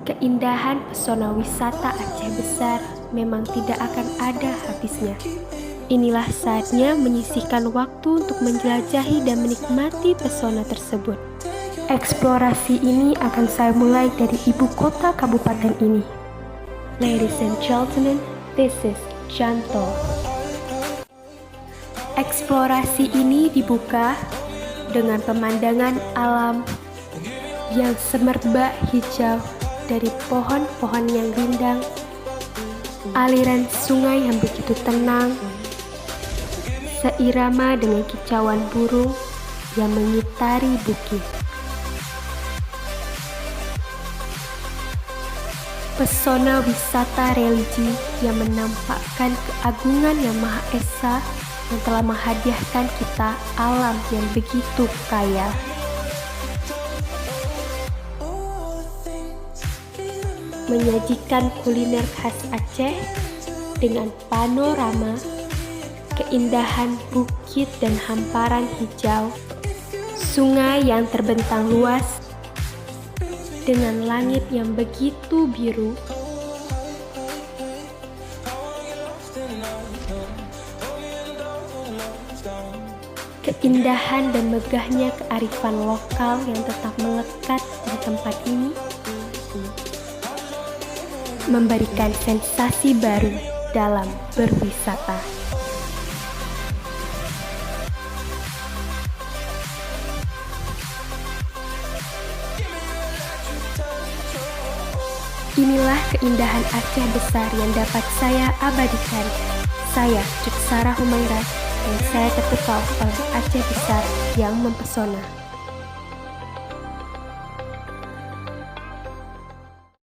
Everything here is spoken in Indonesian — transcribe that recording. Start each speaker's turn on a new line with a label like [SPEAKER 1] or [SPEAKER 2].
[SPEAKER 1] Keindahan pesona wisata Aceh Besar memang tidak akan ada habisnya. Inilah saatnya menyisihkan waktu untuk menjelajahi dan menikmati pesona tersebut. Eksplorasi ini akan saya mulai dari ibu kota kabupaten ini. Ladies and gentlemen, this is Jantol. Eksplorasi ini dibuka dengan pemandangan alam yang semerbak hijau dari pohon-pohon yang rindang, aliran sungai yang begitu tenang, seirama dengan kicauan burung yang mengitari bukit. Pesona wisata religi yang menampakkan keagungan Yang Maha Esa yang telah menghadiahkan kita alam yang begitu kaya. Menyajikan kuliner khas Aceh dengan panorama, keindahan bukit dan hamparan hijau, sungai yang terbentang luas, dengan langit yang begitu biru, keindahan dan megahnya kearifan lokal yang tetap melekat di tempat ini memberikan sensasi baru dalam berwisata. Inilah keindahan Aceh Besar yang dapat saya abadikan. Saya Cuksara Humaira dan saya terpukau oleh Aceh Besar yang mempesona.